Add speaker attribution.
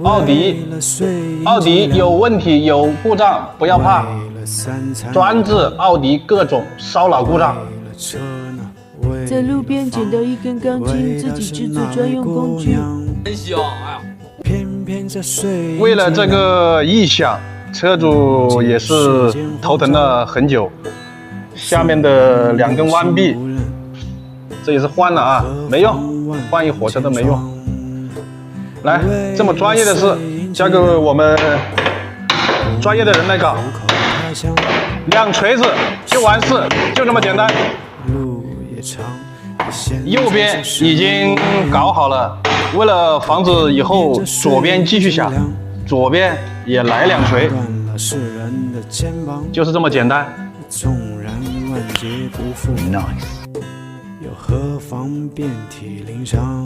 Speaker 1: 奥迪有问题有故障不要怕，专治奥迪各种烧脑故障。
Speaker 2: 在路边捡到一根钢筋，自己制作专用工具。
Speaker 3: 真香啊！
Speaker 1: 为了这个异响，车主也是头疼了很久。下面的2根弯臂，这也是换了啊，没用，换一火车都没用。来，这么专业的事，交给我们专业的人来搞。2锤子就完事，就这么简单。右边已经搞好了，为了防止以后左边继续响，左边也来2锤，就是这么简单。
Speaker 4: Nice。又何妨遍体鳞伤。